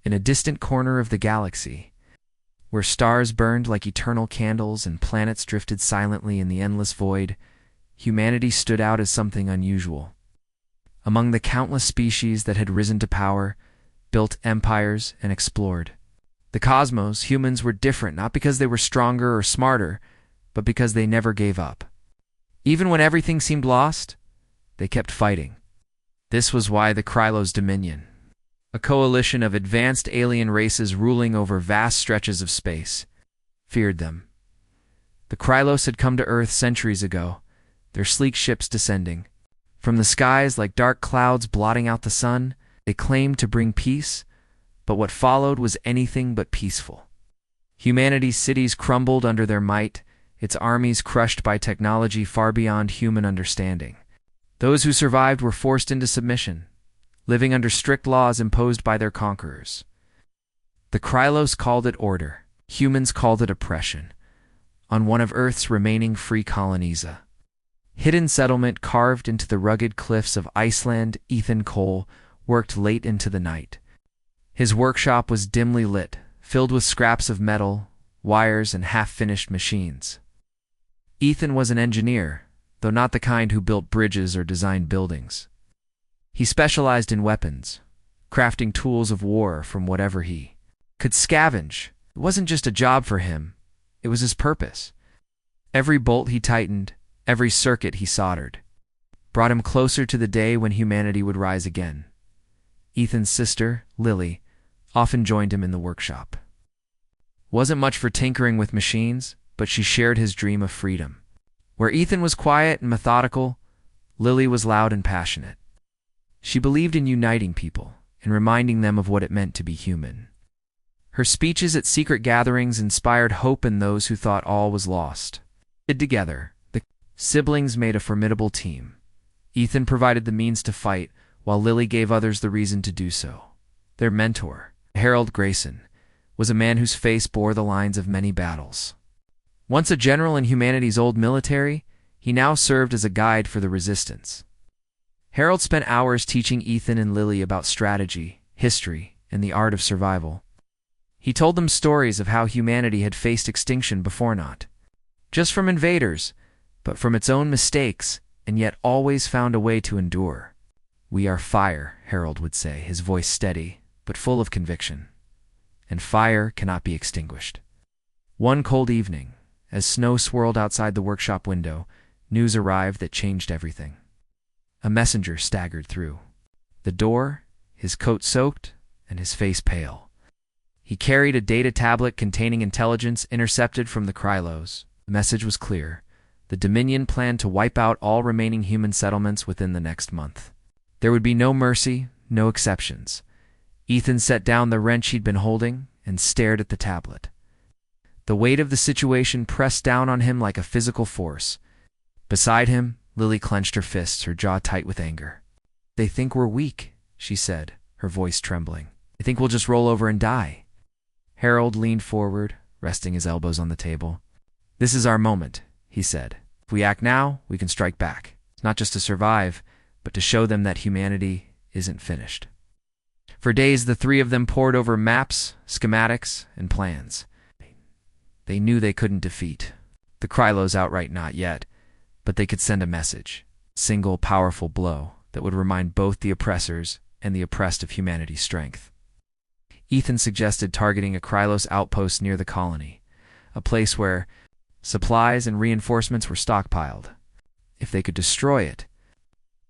In a distant corner of the galaxy, where stars burned like eternal candles and planets drifted silently in the endless void, humanity stood out as something unusual. Among the countless species that had risen to power, built empires, and explored the cosmos, humans were different, not because they were stronger or smarter, but because they never gave up. Even when everything seemed lost, they kept fighting. This was why the Krylos Dominion, a coalition of advanced alien races ruling over vast stretches of space, feared them. The Krylos had come to Earth centuries ago, their sleek ships descending. From the skies like dark clouds blotting out the sun, they claimed to bring peace, but what followed was anything but peaceful. Humanity's cities crumbled under their might, its armies crushed by technology far beyond human understanding. Those who survived were forced into submission, living under strict laws imposed by their conquerors. The Krylos called it order. Humans called it oppression. On one of Earth's remaining free colonies, a hidden settlement carved into the rugged cliffs of Iceland, Ethan Cole worked late into the night. His workshop was dimly lit, filled with scraps of metal, wires, and half-finished machines. Ethan was an engineer, though not the kind who built bridges or designed buildings. He specialized in weapons, crafting tools of war from whatever he could scavenge. It wasn't just a job for him, it was his purpose. Every bolt he tightened, every circuit he soldered, brought him closer to the day when humanity would rise again. Ethan's sister, Lily, often joined him in the workshop. Wasn't much for tinkering with machines, but she shared his dream of freedom. Where Ethan was quiet and methodical, Lily was loud and passionate. She believed in uniting people and reminding them of what it meant to be human. Her speeches at secret gatherings inspired hope in those who thought all was lost. Together, the siblings made a formidable team. Ethan provided the means to fight, while Lily gave others the reason to do so. Their mentor, Harold Grayson, was a man whose face bore the lines of many battles. Once a general in humanity's old military, he now served as a guide for the resistance. Harold spent hours teaching Ethan and Lily about strategy, history, and the art of survival. He told them stories of how humanity had faced extinction before, not just from invaders, but from its own mistakes, and yet always found a way to endure. "We are fire," Harold would say, his voice steady, but full of conviction. "And fire cannot be extinguished." One cold evening, as snow swirled outside the workshop window, news arrived that changed everything. A messenger staggered through the door, his coat soaked and his face pale. He carried a data tablet containing intelligence intercepted from the Krylos. The message was clear. The Dominion planned to wipe out all remaining human settlements within the next month. There would be no mercy, no exceptions. Ethan set down the wrench he'd been holding and stared at the tablet. The weight of the situation pressed down on him like a physical force. Beside him, Lily clenched her fists, her jaw tight with anger. "They think we're weak," she said, her voice trembling. "They think we'll just roll over and die." Harold leaned forward, resting his elbows on the table. "This is our moment," he said. "If we act now, we can strike back. It's not just to survive, but to show them that humanity isn't finished." For days, the three of them pored over maps, schematics, and plans. They knew they couldn't defeat the Krylos outright, not yet, but they could send a message, a single powerful blow that would remind both the oppressors and the oppressed of humanity's strength. Ethan suggested targeting a Krylos outpost near the colony, a place where supplies and reinforcements were stockpiled. If they could destroy it,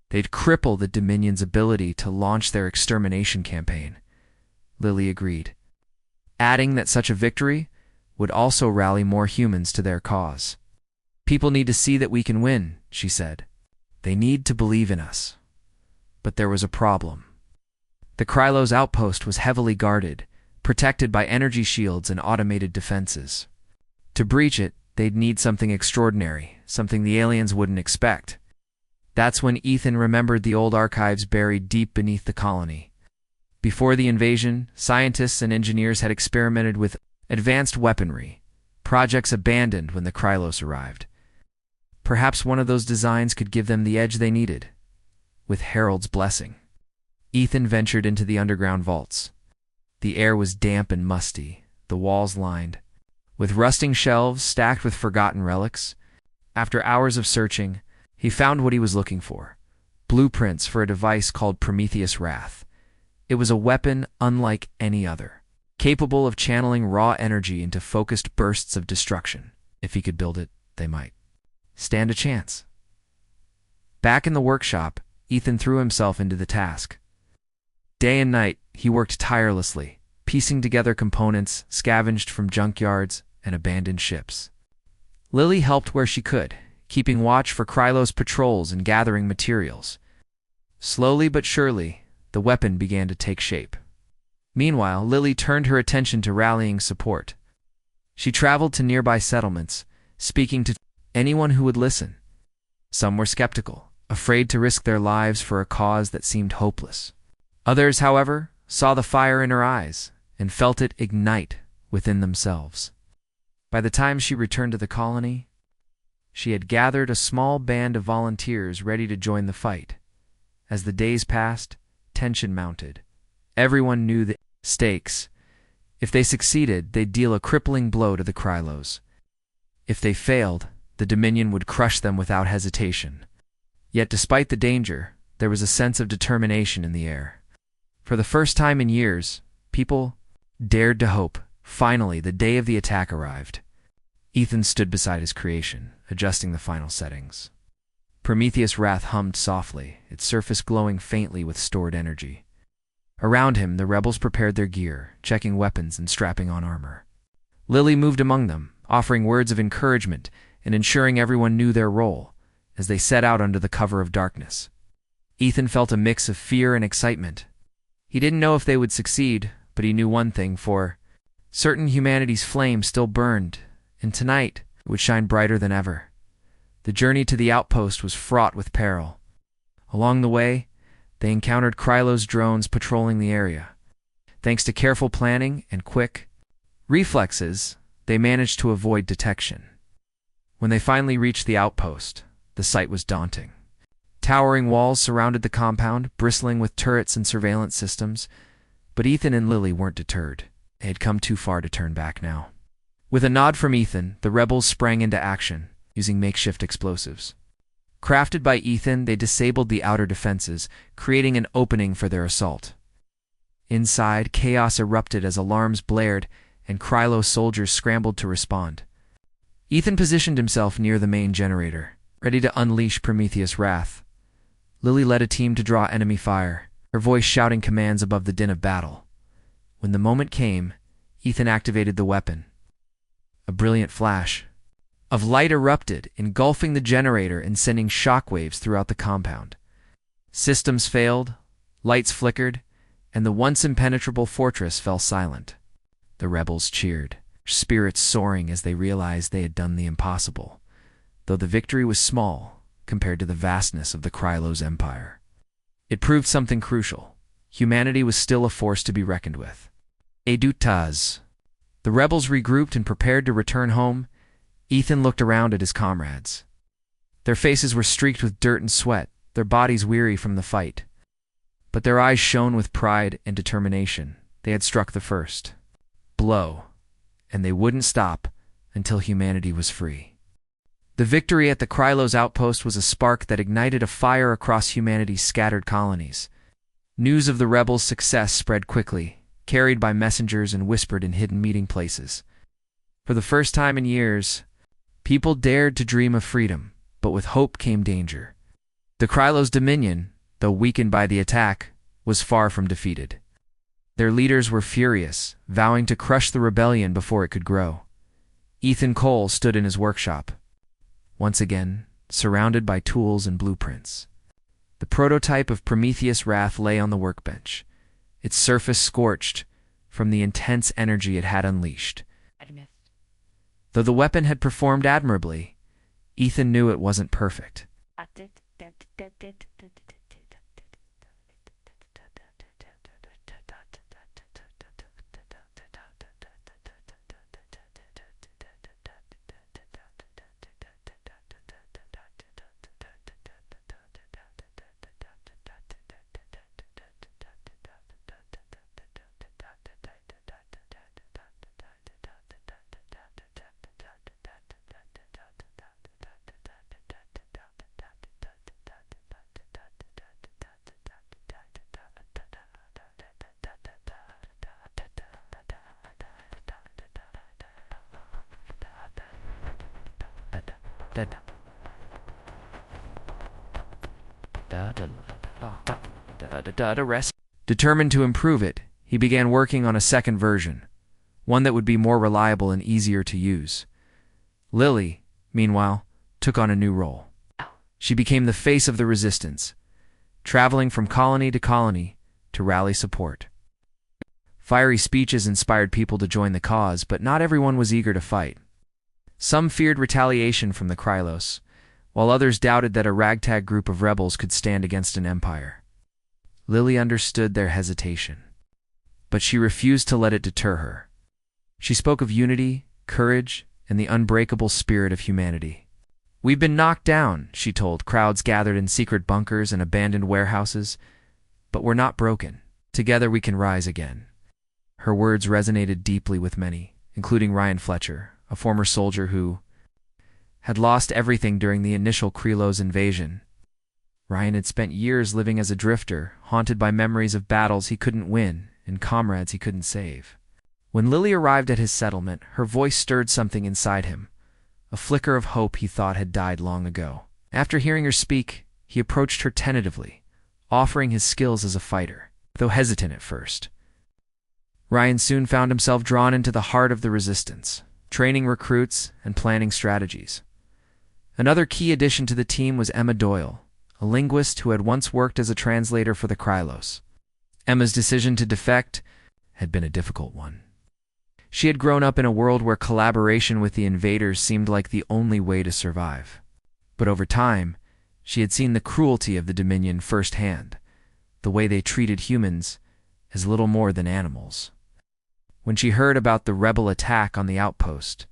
they'd cripple the Dominion's ability to launch their extermination campaign. Lily agreed, adding that such a victory would also rally more humans to their cause. "People need to see that we can win," she said. "They need to believe in us." But there was a problem. The Krylos outpost was heavily guarded, protected by energy shields and automated defenses. To breach it, they'd need something extraordinary, something the aliens wouldn't expect. That's when Ethan remembered the old archives buried deep beneath the colony. Before the invasion, scientists and engineers had experimented with advanced weaponry, projects abandoned when the Krylos arrived. Perhaps one of those designs could give them the edge they needed, with Harold's blessing. Ethan ventured into the underground vaults. The air was damp and musty, the walls lined with rusting shelves stacked with forgotten relics. After hours of searching, he found what he was looking for: blueprints for a device called Prometheus Wrath. It was a weapon unlike any other, capable of channeling raw energy into focused bursts of destruction. If he could build it, they might stand a chance. Back in the workshop, Ethan threw himself into the task. Day and night, he worked tirelessly, piecing together components scavenged from junkyards and abandoned ships. Lily helped where she could, keeping watch for Krylos patrols and gathering materials. Slowly but surely, the weapon began to take shape. Meanwhile, Lily turned her attention to rallying support. She traveled to nearby settlements, speaking to anyone who would listen. Some were skeptical, afraid to risk their lives for a cause that seemed hopeless. Others, however, saw the fire in her eyes and felt it ignite within themselves. By the time she returned to the colony, she had gathered a small band of volunteers ready to join the fight. As the days passed, tension mounted. Everyone knew the stakes. If they succeeded, they'd deal a crippling blow to the Krylos. If they failed, the Dominion would crush them without hesitation. Yet despite the danger, there was a sense of determination in the air. For the first time in years, people dared to hope. Finally, the day of the attack arrived. Ethan stood beside his creation, adjusting the final settings. Prometheus Wrath hummed softly, its surface glowing faintly with stored energy. Around him, the rebels prepared their gear, checking weapons and strapping on armor. Lily moved among them, offering words of encouragement and ensuring everyone knew their role as they set out under the cover of darkness. Ethan felt a mix of fear and excitement. He didn't know if they would succeed, but he knew one thing for certain: humanity's flame still burned, and tonight it would shine brighter than ever. The journey to the outpost was fraught with peril. Along the way, they encountered Krylos drones patrolling the area. Thanks to careful planning and quick reflexes, they managed to avoid detection. When they finally reached the outpost, the sight was daunting. Towering walls surrounded the compound, bristling with turrets and surveillance systems. But Ethan and Lily weren't deterred. They had come too far to turn back now. With a nod from Ethan, the rebels sprang into action, using makeshift explosives. Crafted by Ethan, they disabled the outer defenses, creating an opening for their assault. Inside, chaos erupted as alarms blared, and Krylos soldiers scrambled to respond. Ethan positioned himself near the main generator, ready to unleash Prometheus Wrath. Lily led a team to draw enemy fire, her voice shouting commands above the din of battle. When the moment came, Ethan activated the weapon. A brilliant flash of light erupted, engulfing the generator and sending shockwaves throughout the compound. Systems failed, lights flickered, and the once impenetrable fortress fell silent. The rebels cheered, spirits soaring as they realized they had done the impossible, though the victory was small compared to the vastness of the Krylos Empire. It proved something crucial: humanity was still a force to be reckoned with. Edutaz. The rebels regrouped and prepared to return home. Ethan looked around at his comrades. Their faces were streaked with dirt and sweat, their bodies weary from the fight. But their eyes shone with pride and determination. They had struck the first blow, and they wouldn't stop until humanity was free. The victory at the Krylos outpost was a spark that ignited a fire across humanity's scattered colonies. News of the rebels' success spread quickly, carried by messengers and whispered in hidden meeting places. For the first time in years, people dared to dream of freedom, but with hope came danger. The Krylos Dominion, though weakened by the attack, was far from defeated. Their leaders were furious, vowing to crush the rebellion before it could grow. Ethan Cole stood in his workshop, once again surrounded by tools and blueprints. The prototype of Prometheus Wrath lay on the workbench, its surface scorched from the intense energy it had unleashed. Though the weapon had performed admirably, Ethan knew it wasn't perfect. Determined to improve it, he began working on a second version, one that would be more reliable and easier to use. Lily, meanwhile, took on a new role. She became the face of the resistance, traveling from colony to colony to rally support. Fiery speeches inspired people to join the cause, but not everyone was eager to fight. Some feared retaliation from the Krylos, while others doubted that a ragtag group of rebels could stand against an empire. Lily understood their hesitation, but she refused to let it deter her. She spoke of unity, courage, and the unbreakable spirit of humanity. "We've been knocked down," she told crowds gathered in secret bunkers and abandoned warehouses, "but we're not broken. Together we can rise again." Her words resonated deeply with many, including Ryan Fletcher, a former soldier who had lost everything during the initial Krylos invasion. Ryan had spent years living as a drifter, haunted by memories of battles he couldn't win and comrades he couldn't save. When Lily arrived at his settlement, her voice stirred something inside him, a flicker of hope he thought had died long ago. After hearing her speak, he approached her tentatively, offering his skills as a fighter, though hesitant at first. Ryan soon found himself drawn into the heart of the resistance, training recruits and planning strategies. Another key addition to the team was Emma Doyle, a linguist who had once worked as a translator for the Krylos. Emma's decision to defect had been a difficult one. She had grown up in a world where collaboration with the invaders seemed like the only way to survive. But over time, she had seen the cruelty of the Dominion firsthand, the way they treated humans as little more than animals. When she heard about the rebel attack on the outpost,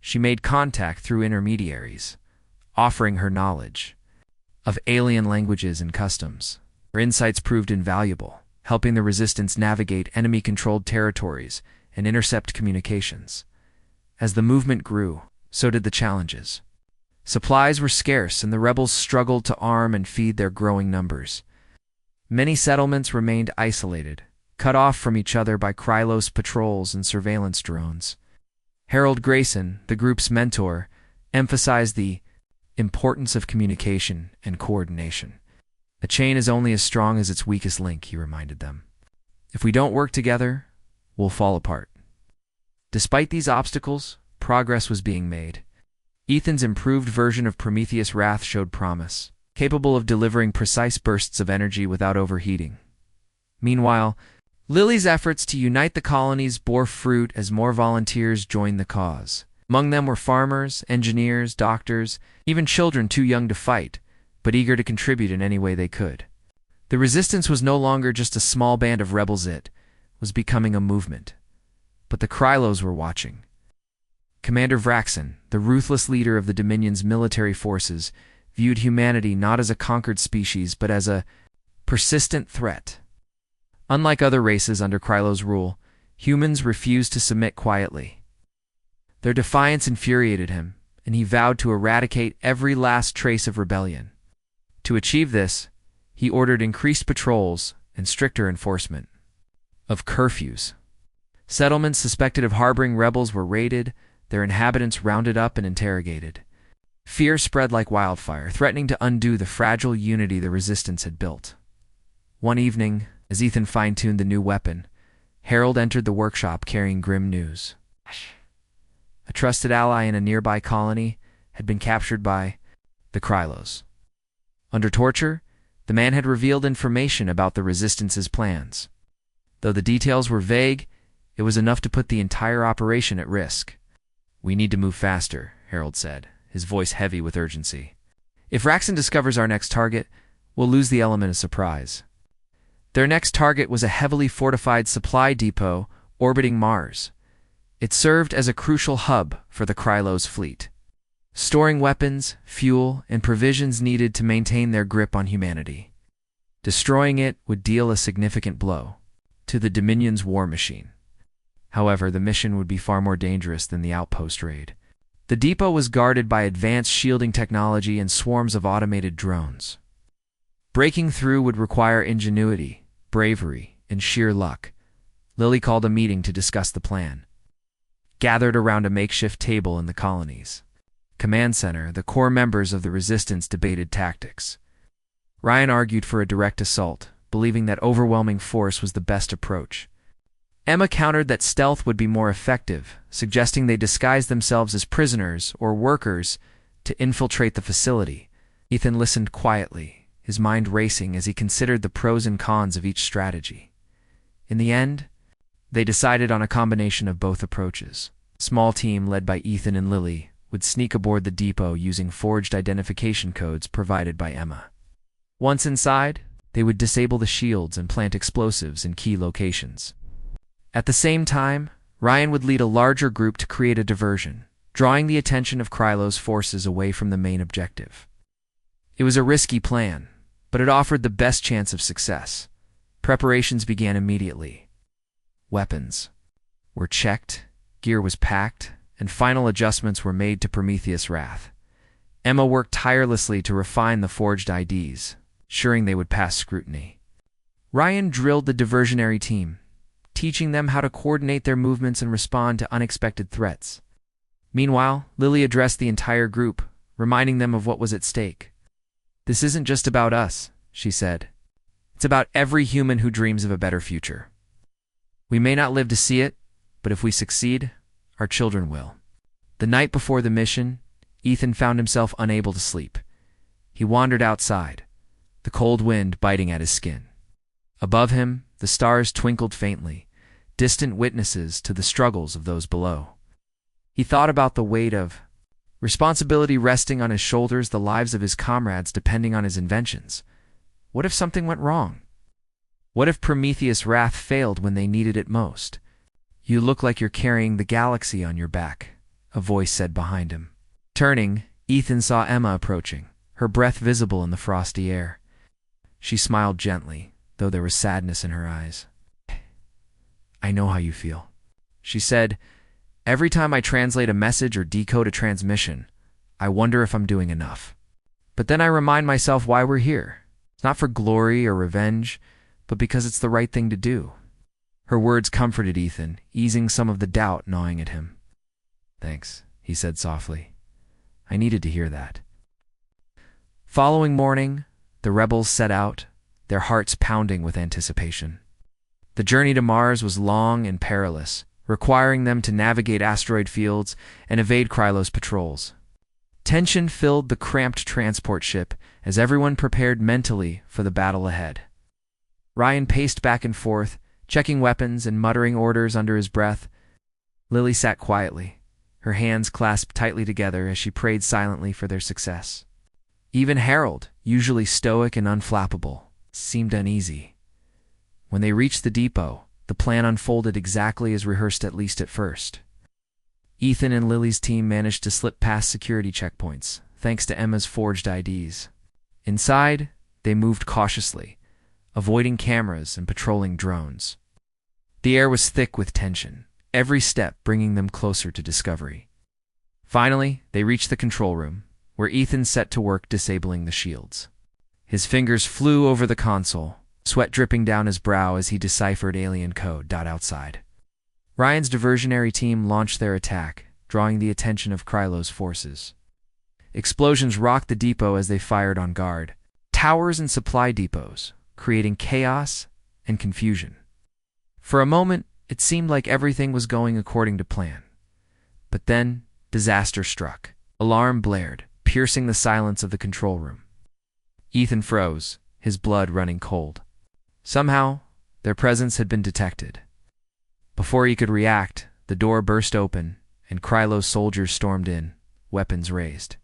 she made contact through intermediaries, offering her knowledge of alien languages and customs. Her insights proved invaluable, helping the resistance navigate enemy-controlled territories and intercept communications. As the movement grew, so did the challenges. Supplies were scarce, and the rebels struggled to arm and feed their growing numbers. Many settlements remained isolated, cut off from each other by Krylos patrols and surveillance drones. Harold Grayson, the group's mentor, emphasized the importance of communication and coordination. "A chain is only as strong as its weakest link," he reminded them. "If we don't work together, we'll fall apart." Despite these obstacles, progress was being made. Ethan's improved version of Prometheus Wrath showed promise, capable of delivering precise bursts of energy without overheating. Meanwhile, Lily's efforts to unite the colonies bore fruit as more volunteers joined the cause. Among them were farmers, engineers, doctors, even children too young to fight, but eager to contribute in any way they could. The resistance was no longer just a small band of rebels, it was becoming a movement. But the Krylos were watching. Commander Vraxen, the ruthless leader of the Dominion's military forces, viewed humanity not as a conquered species, but as a persistent threat. Unlike other races under Krylos' rule, humans refused to submit quietly. Their defiance infuriated him, and he vowed to eradicate every last trace of rebellion. To achieve this, he ordered increased patrols and stricter enforcement of curfews. Settlements suspected of harboring rebels were raided, their inhabitants rounded up and interrogated. Fear spread like wildfire, threatening to undo the fragile unity the resistance had built. One evening, as Ethan fine-tuned the new weapon, Harold entered the workshop carrying grim news. A trusted ally in a nearby colony had been captured by the Krylos. Under torture, the man had revealed information about the Resistance's plans. Though the details were vague, it was enough to put the entire operation at risk. "We need to move faster," Harold said, his voice heavy with urgency. "If Vraxen discovers our next target, we'll lose the element of surprise." Their next target was a heavily fortified supply depot orbiting Mars. It served as a crucial hub for the Krylos fleet, storing weapons, fuel, and provisions needed to maintain their grip on humanity. Destroying it would deal a significant blow to the Dominion's war machine. However, the mission would be far more dangerous than the outpost raid. The depot was guarded by advanced shielding technology and swarms of automated drones. Breaking through would require ingenuity, bravery, and sheer luck. Lily called a meeting to discuss the plan. Gathered around a makeshift table in the colonies, Command Center, the core members of the resistance debated tactics. Ryan argued for a direct assault, believing that overwhelming force was the best approach. Emma countered that stealth would be more effective, suggesting they disguise themselves as prisoners or workers to infiltrate the facility. Ethan listened quietly, his mind racing as he considered the pros and cons of each strategy. In the end, they decided on a combination of both approaches. A small team led by Ethan and Lily would sneak aboard the depot using forged identification codes provided by Emma. Once inside, they would disable the shields and plant explosives in key locations. At the same time, Ryan would lead a larger group to create a diversion, drawing the attention of Krylo's forces away from the main objective. It was a risky plan, but it offered the best chance of success. Preparations began immediately. Weapons were checked, gear was packed, and final adjustments were made to Prometheus' wrath. Emma worked tirelessly to refine the forged IDs, ensuring they would pass scrutiny. Ryan drilled the diversionary team, teaching them how to coordinate their movements and respond to unexpected threats. Meanwhile, Lily addressed the entire group, reminding them of what was at stake. "This isn't just about us," she said. "It's about every human who dreams of a better future. We may not live to see it, but if we succeed, our children will." The night before the mission, Ethan found himself unable to sleep. He wandered outside, the cold wind biting at his skin. Above him, the stars twinkled faintly, distant witnesses to the struggles of those below. He thought about the weight of responsibility resting on his shoulders, the lives of his comrades depending on his inventions. What if something went wrong? What if Prometheus' wrath failed when they needed it most? "You look like you're carrying the galaxy on your back," a voice said behind him. Turning, Ethan saw Emma approaching, her breath visible in the frosty air. She smiled gently, though there was sadness in her eyes. "I know how you feel," she said. "Every time I translate a message or decode a transmission, I wonder if I'm doing enough. But then I remind myself why we're here. It's not for glory or revenge, but because it's the right thing to do." Her words comforted Ethan, easing some of the doubt gnawing at him. "Thanks," he said softly. "I needed to hear that." Following morning, the rebels set out, their hearts pounding with anticipation. The journey to Mars was long and perilous, requiring them to navigate asteroid fields and evade Krylos patrols. Tension filled the cramped transport ship as everyone prepared mentally for the battle ahead. Ryan paced back and forth, checking weapons and muttering orders under his breath. Lily sat quietly, her hands clasped tightly together as she prayed silently for their success. Even Harold, usually stoic and unflappable, seemed uneasy. When they reached the depot, the plan unfolded exactly as rehearsed, at least at first. Ethan and Lily's team managed to slip past security checkpoints, thanks to Emma's forged IDs. Inside, they moved cautiously, avoiding cameras and patrolling drones. The air was thick with tension, every step bringing them closer to discovery. Finally, they reached the control room, where Ethan set to work disabling the shields. His fingers flew over the console, sweat dripping down his brow as he deciphered alien code. Outside, Ryan's diversionary team launched their attack, drawing the attention of Krylo's forces. Explosions rocked the depot as they fired on guard, towers and supply depots, creating chaos and confusion. For a moment, it seemed like everything was going according to plan. But then, disaster struck. Alarm blared, piercing the silence of the control room. Ethan froze, his blood running cold. Somehow, their presence had been detected. Before he could react, the door burst open, and Krylo's soldiers stormed in, weapons raised.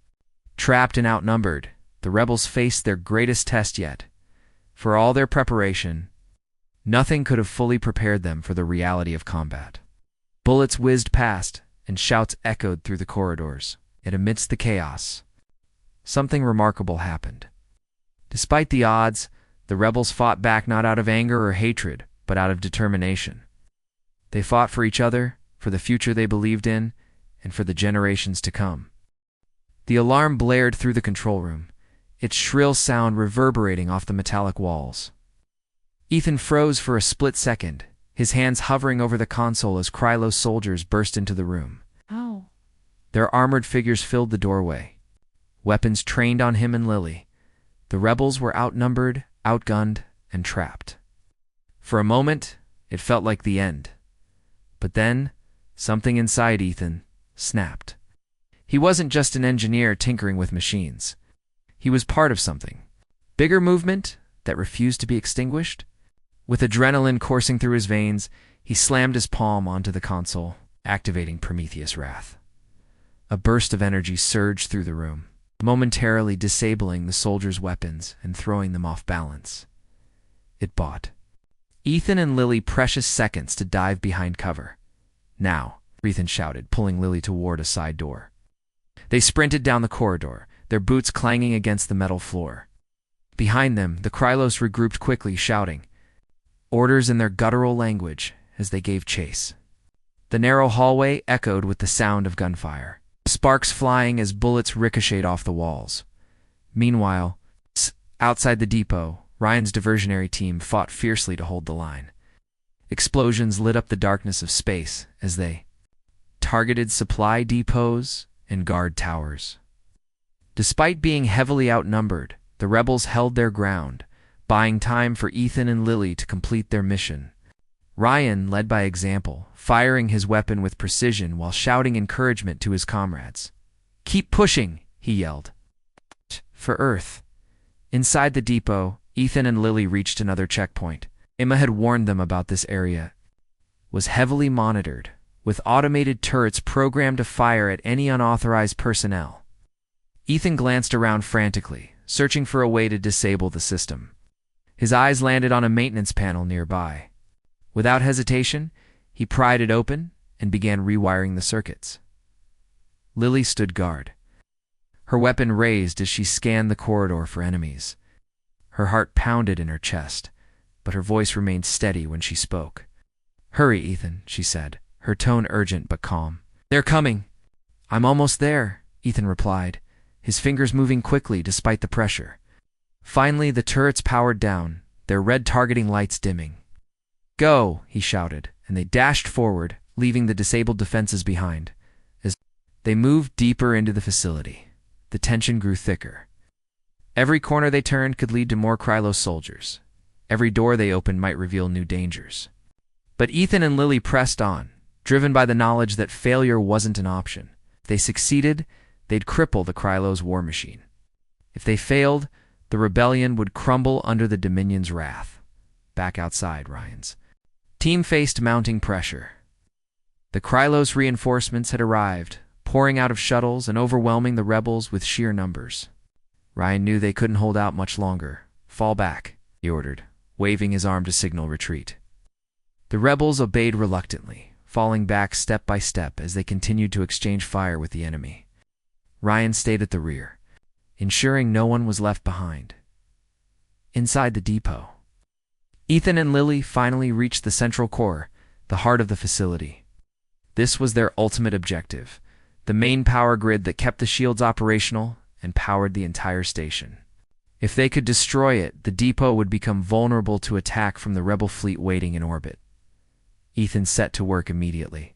Trapped and outnumbered, the rebels faced their greatest test yet. For all their preparation, nothing could have fully prepared them for the reality of combat. Bullets whizzed past, and shouts echoed through the corridors. Yet amidst the chaos, something remarkable happened. Despite the odds, the rebels fought back not out of anger or hatred, but out of determination. They fought for each other, for the future they believed in, and for the generations to come. The alarm blared through the control room, its shrill sound reverberating off the metallic walls. Ethan froze for a split second, his hands hovering over the console as Krylo's soldiers burst into the room. How? Their armored figures filled the doorway, weapons trained on him and Lily. The rebels were outnumbered, outgunned, and trapped. For a moment, it felt like the end. But then, something inside Ethan snapped. He wasn't just an engineer tinkering with machines. He was part of something. Bigger movement that refused to be extinguished. With adrenaline coursing through his veins, he slammed his palm onto the console, activating Prometheus' Wrath. A burst of energy surged through the room, momentarily disabling the soldiers' weapons and throwing them off balance. It bought Ethan and Lily precious seconds to dive behind cover. "Now," Ethan shouted, pulling Lily toward a side door. They sprinted down the corridor, their boots clanging against the metal floor. Behind them, the Krylos regrouped quickly, shouting orders in their guttural language as they gave chase. The narrow hallway echoed with the sound of gunfire, sparks flying as bullets ricocheted off the walls. Meanwhile, outside the depot, Ryan's diversionary team fought fiercely to hold the line. Explosions lit up the darkness of space as they targeted supply depots and guard towers. Despite being heavily outnumbered, the rebels held their ground, buying time for Ethan and Lily to complete their mission. Ryan led by example, firing his weapon with precision while shouting encouragement to his comrades. "Keep pushing," he yelled. For Earth. Inside the depot, Ethan and Lily reached another checkpoint. Emma had warned them about this area. It was heavily monitored, with automated turrets programmed to fire at any unauthorized personnel. Ethan glanced around frantically, searching for a way to disable the system. His eyes landed on a maintenance panel nearby. Without hesitation, he pried it open and began rewiring the circuits. Lily stood guard, her weapon raised as she scanned the corridor for enemies. Her heart pounded in her chest, but her voice remained steady when she spoke. "Hurry, Ethan," she said, her tone urgent but calm. "They're coming." "I'm almost there," Ethan replied, his fingers moving quickly despite the pressure. Finally, the turrets powered down, their red targeting lights dimming. "Go," he shouted, and they dashed forward, leaving the disabled defenses behind. As they moved deeper into the facility, the tension grew thicker. Every corner they turned could lead to more Krylos soldiers. Every door they opened might reveal new dangers. But Ethan and Lily pressed on, driven by the knowledge that failure wasn't an option. If they succeeded, they'd cripple the Krylos war machine. If they failed, the rebellion would crumble under the Dominion's wrath. Back outside, Ryan's team faced mounting pressure. The Krylos reinforcements had arrived, pouring out of shuttles and overwhelming the rebels with sheer numbers. Ryan knew they couldn't hold out much longer. "Fall back," he ordered, waving his arm to signal retreat. The rebels obeyed reluctantly, falling back step by step as they continued to exchange fire with the enemy. Ryan stayed at the rear, ensuring no one was left behind. Inside the depot, Ethan and Lily finally reached the central core, the heart of the facility. This was their ultimate objective, the main power grid that kept the shields operational and powered the entire station. If they could destroy it, the depot would become vulnerable to attack from the rebel fleet waiting in orbit. Ethan set to work immediately,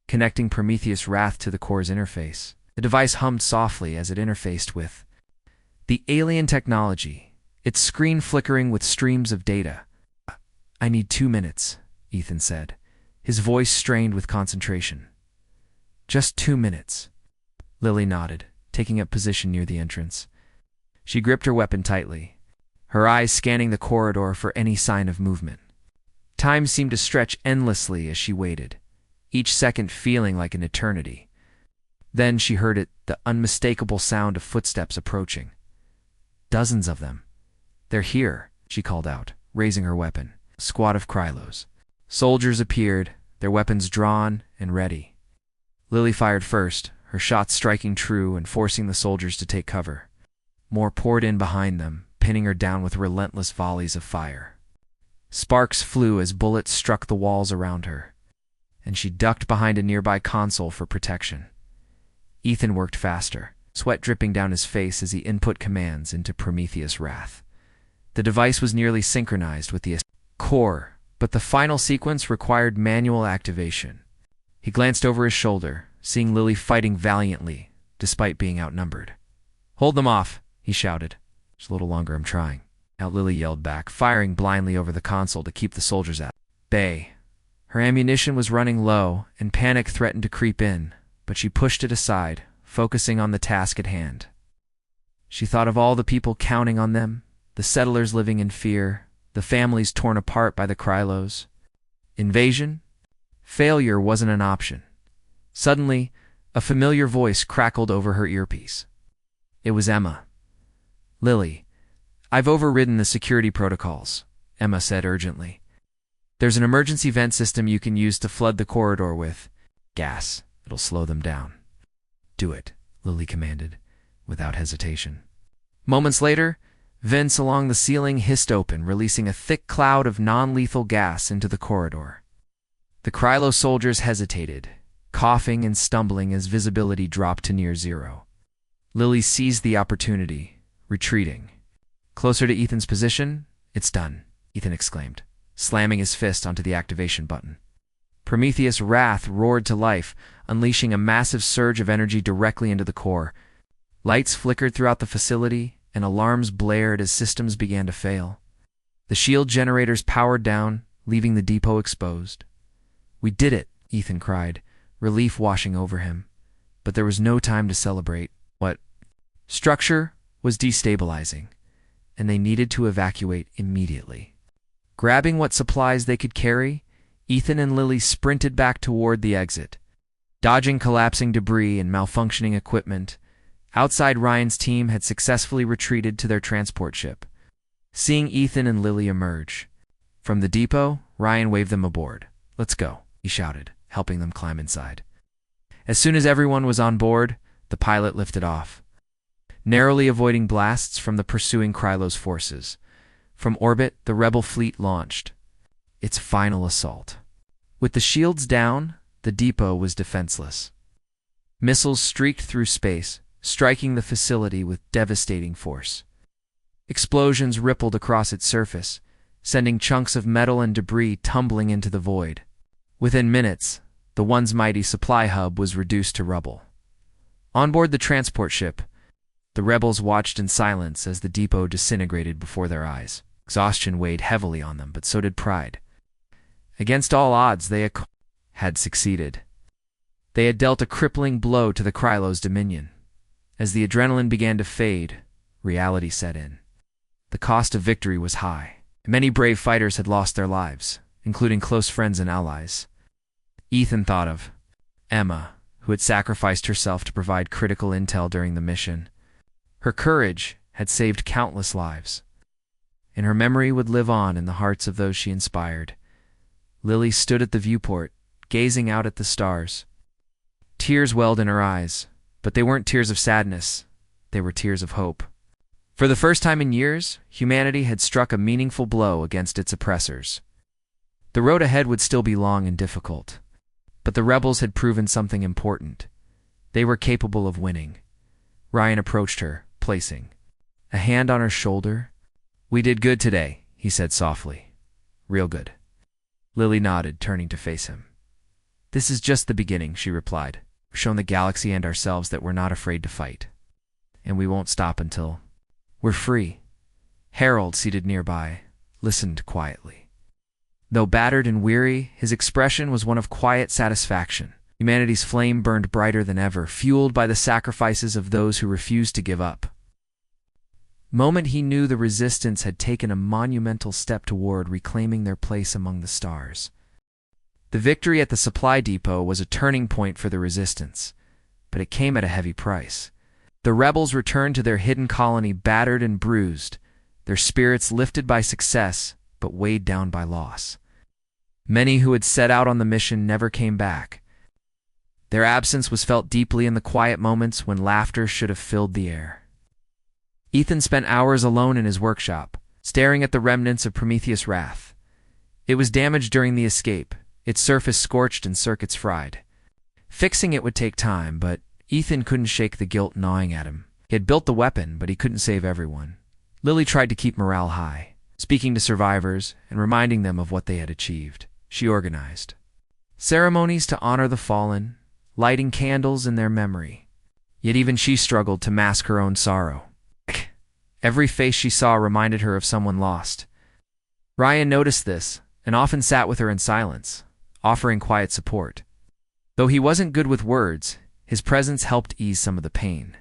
connecting Prometheus' Wrath to the core's interface. The device hummed softly as it interfaced with the alien technology, its screen flickering with streams of data. "I need 2 minutes," Ethan said, his voice strained with concentration. "Just 2 minutes." Lily nodded, taking up position near the entrance. She gripped her weapon tightly, her eyes scanning the corridor for any sign of movement. Time seemed to stretch endlessly as she waited, each second feeling like an eternity. Then she heard it, the unmistakable sound of footsteps approaching. "Dozens of them. They're here," she called out, raising her weapon. A squad of Krylos. Soldiers appeared, their weapons drawn and ready. Lily fired first, her shots striking true and forcing the soldiers to take cover. More poured in behind them, pinning her down with relentless volleys of fire. Sparks flew as bullets struck the walls around her, and she ducked behind a nearby console for protection. Ethan worked faster, sweat dripping down his face as he input commands into Prometheus' Wrath. The device was nearly synchronized with the core, but the final sequence required manual activation. He glanced over his shoulder, seeing Lily fighting valiantly, despite being outnumbered. "Hold them off," he shouted. "Just a little longer, I'm trying." Now Lily yelled back, firing blindly over the console to keep the soldiers at bay. Her ammunition was running low, and panic threatened to creep in, but she pushed it aside, focusing on the task at hand. She thought of all the people counting on them, the settlers living in fear, the families torn apart by the Krylos. Invasion? Failure wasn't an option. Suddenly, a familiar voice crackled over her earpiece. It was Emma. "Lily, I've overridden the security protocols," Emma said urgently. "There's an emergency vent system you can use to flood the corridor with gas. It'll slow them down." "Do it," Lily commanded, without hesitation. Moments later, vents along the ceiling hissed open, releasing a thick cloud of non-lethal gas into the corridor. The Krylo soldiers hesitated, coughing and stumbling as visibility dropped to near zero. Lily seized the opportunity, retreating. Closer to Ethan's position, "It's done," Ethan exclaimed, slamming his fist onto the activation button. Prometheus' wrath roared to life, unleashing a massive surge of energy directly into the core. Lights flickered throughout the facility, and alarms blared as systems began to fail. The shield generators powered down, leaving the depot exposed. "We did it," Ethan cried, relief washing over him. But there was no time to celebrate. What structure was destabilizing, and they needed to evacuate immediately. Grabbing what supplies they could carry, Ethan and Lily sprinted back toward the exit. Dodging collapsing debris and malfunctioning equipment, outside Ryan's team had successfully retreated to their transport ship. Seeing Ethan and Lily emerge from the depot, Ryan waved them aboard. "Let's go," he shouted, helping them climb inside. As soon as everyone was on board, the pilot lifted off, narrowly avoiding blasts from the pursuing Krylos forces. From orbit, the rebel fleet launched its final assault. With the shields down, the depot was defenseless. Missiles streaked through space, striking the facility with devastating force. Explosions rippled across its surface, sending chunks of metal and debris tumbling into the void. Within minutes, the once mighty supply hub was reduced to rubble. On board the transport ship, the rebels watched in silence as the depot disintegrated before their eyes. Exhaustion weighed heavily on them, but so did pride. Against all odds, they had succeeded. They had dealt a crippling blow to the Krylos' dominion. As the adrenaline began to fade, reality set in. The cost of victory was high. Many brave fighters had lost their lives, including close friends and allies. Ethan thought of Emma, who had sacrificed herself to provide critical intel during the mission. Her courage had saved countless lives, and her memory would live on in the hearts of those she inspired. Lily stood at the viewport, gazing out at the stars. Tears welled in her eyes, but they weren't tears of sadness. They were tears of hope. For the first time in years, humanity had struck a meaningful blow against its oppressors. The road ahead would still be long and difficult, but the rebels had proven something important. They were capable of winning. Ryan approached her, placing a hand on her shoulder. "We did good today," he said softly. "Real good." Lily nodded, turning to face him. "This is just the beginning," she replied. "We've shown the galaxy and ourselves that we're not afraid to fight. And we won't stop until we're free." Harold, seated nearby, listened quietly. Though battered and weary, his expression was one of quiet satisfaction. Humanity's flame burned brighter than ever, fueled by the sacrifices of those who refused to give up. The moment he knew the resistance had taken a monumental step toward reclaiming their place among the stars. The victory at the supply depot was a turning point for the resistance, but it came at a heavy price. The rebels returned to their hidden colony battered and bruised, their spirits lifted by success, but weighed down by loss. Many who had set out on the mission never came back. Their absence was felt deeply in the quiet moments when laughter should have filled the air. Ethan spent hours alone in his workshop, staring at the remnants of Prometheus' wrath. It was damaged during the escape, its surface scorched and circuits fried. Fixing it would take time, but Ethan couldn't shake the guilt gnawing at him. He had built the weapon, but he couldn't save everyone. Lily tried to keep morale high, speaking to survivors and reminding them of what they had achieved. She organized ceremonies to honor the fallen, lighting candles in their memory. Yet even she struggled to mask her own sorrow. Every face she saw reminded her of someone lost. Ryan noticed this and often sat with her in silence, offering quiet support. Though he wasn't good with words, his presence helped ease some of the pain.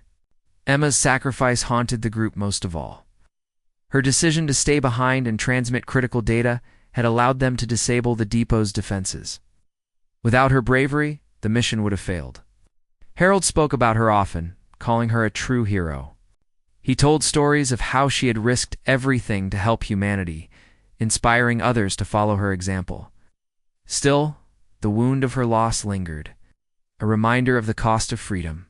Emma's sacrifice haunted the group most of all. Her decision to stay behind and transmit critical data had allowed them to disable the depot's defenses. Without her bravery, the mission would have failed. Harold spoke about her often, calling her a true hero. He told stories of how she had risked everything to help humanity, inspiring others to follow her example. Still, the wound of her loss lingered, a reminder of the cost of freedom.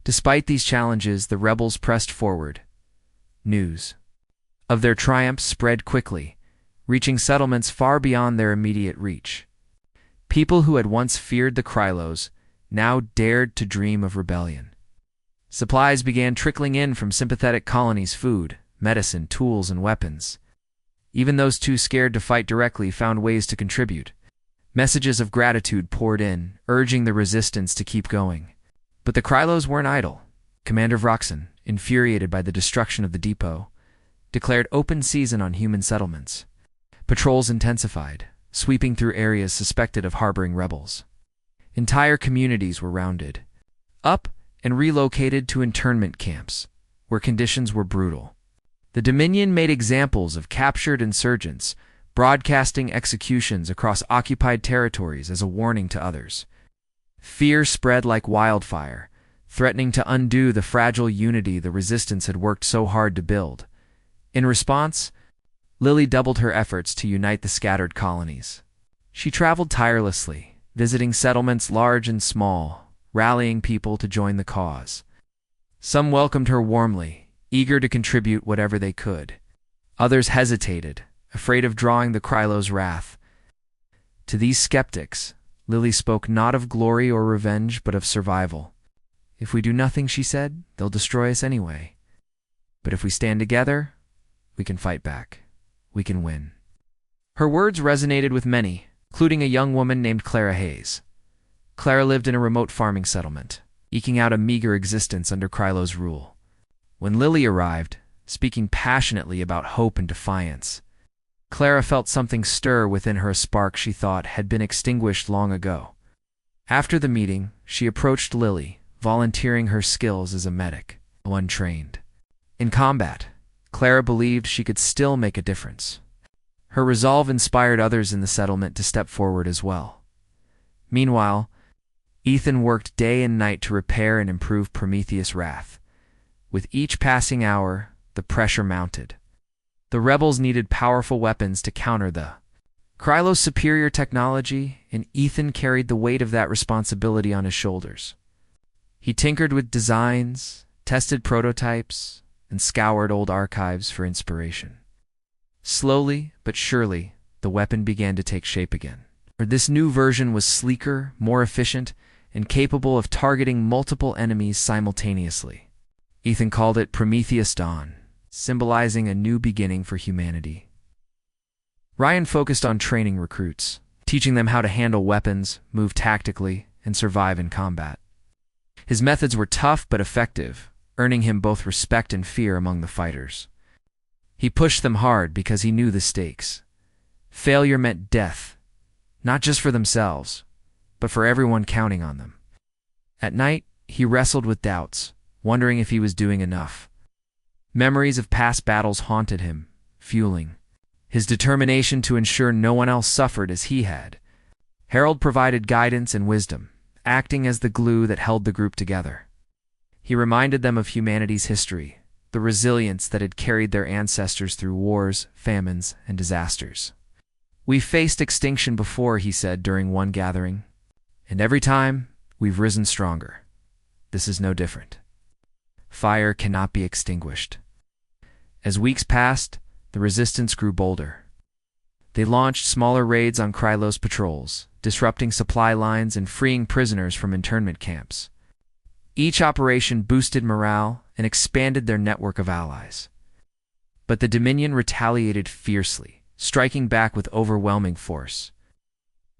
Despite these challenges, the rebels pressed forward. News of their triumphs spread quickly, reaching settlements far beyond their immediate reach. People who had once feared the Krylos now dared to dream of rebellion. Supplies began trickling in from sympathetic colonies: food, medicine, tools, and weapons. Even those too scared to fight directly found ways to contribute. Messages of gratitude poured in, urging the resistance to keep going. But the Krylos weren't idle. Commander Vroxen, infuriated by the destruction of the depot, declared open season on human settlements. Patrols intensified, sweeping through areas suspected of harboring rebels. Entire communities were rounded up and relocated to internment camps, where conditions were brutal. The Dominion made examples of captured insurgents, broadcasting executions across occupied territories as a warning to others. Fear spread like wildfire, threatening to undo the fragile unity the resistance had worked so hard to build. In response, Lily doubled her efforts to unite the scattered colonies. She traveled tirelessly, visiting settlements large and small, rallying people to join the cause. Some welcomed her warmly, eager to contribute whatever they could. Others hesitated, afraid of drawing the Krylos' wrath. To these skeptics, Lily spoke not of glory or revenge, but of survival. If we do nothing, she said, they'll destroy us anyway. But if we stand together, we can fight back. We can win. Her words resonated with many, including a young woman named Clara Hayes. Clara lived in a remote farming settlement, eking out a meager existence under Krylos' rule. When Lily arrived, speaking passionately about hope and defiance, Clara felt something stir within her, a spark she thought had been extinguished long ago. After the meeting, she approached Lily, volunteering her skills as a medic, untrained. In combat, Clara believed she could still make a difference. Her resolve inspired others in the settlement to step forward as well. Meanwhile, Ethan worked day and night to repair and improve Prometheus' wrath. With each passing hour, the pressure mounted. The rebels needed powerful weapons to counter the Krylos' superior technology, and Ethan carried the weight of that responsibility on his shoulders. He tinkered with designs, tested prototypes, and scoured old archives for inspiration. Slowly but surely, the weapon began to take shape again. This new version was sleeker, more efficient, and capable of targeting multiple enemies simultaneously. Ethan called it Prometheus Dawn, symbolizing a new beginning for humanity. Ryan focused on training recruits, teaching them how to handle weapons, move tactically, and survive in combat. His methods were tough but effective, earning him both respect and fear among the fighters. He pushed them hard because he knew the stakes. Failure meant death, not just for themselves, but for everyone counting on them. At night, he wrestled with doubts, wondering if he was doing enough. Memories of past battles haunted him, fueling his determination to ensure no one else suffered as he had. Harold provided guidance and wisdom, acting as the glue that held the group together. He reminded them of humanity's history, the resilience that had carried their ancestors through wars, famines, and disasters. "We've faced extinction before," he said during one gathering, "and every time, we've risen stronger. This is no different. Fire cannot be extinguished." As weeks passed, the resistance grew bolder. They launched smaller raids on Krylos patrols, disrupting supply lines and freeing prisoners from internment camps. Each operation boosted morale and expanded their network of allies. But the Dominion retaliated fiercely, striking back with overwhelming force.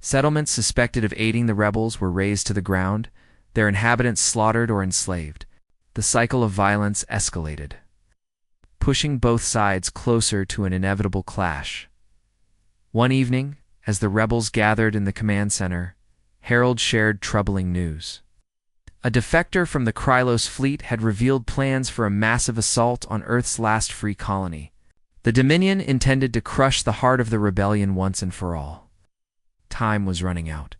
Settlements suspected of aiding the rebels were razed to the ground, their inhabitants slaughtered or enslaved. The cycle of violence escalated, pushing both sides closer to an inevitable clash. One evening, as the rebels gathered in the command center, Harold shared troubling news. A defector from the Krylos fleet had revealed plans for a massive assault on Earth's last free colony. The Dominion intended to crush the heart of the rebellion once and for all. Time was running out.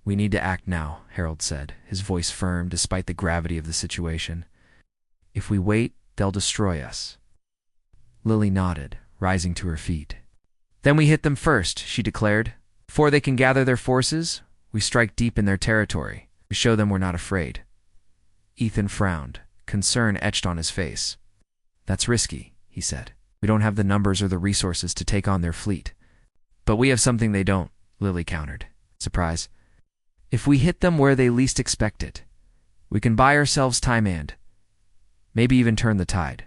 "We need to act now," Harold said, his voice firm despite the gravity of the situation. "If we wait, they'll destroy us." Lily nodded, rising to her feet. "Then we hit them first," she declared. "Before they can gather their forces, we strike deep in their territory. We show them we're not afraid." Ethan frowned, concern etched on his face. "That's risky," he said. "We don't have the numbers or the resources to take on their fleet." "But we have something they don't," Lily countered. Surprise. "If we hit them where they least expect it, we can buy ourselves time and maybe even turn the tide."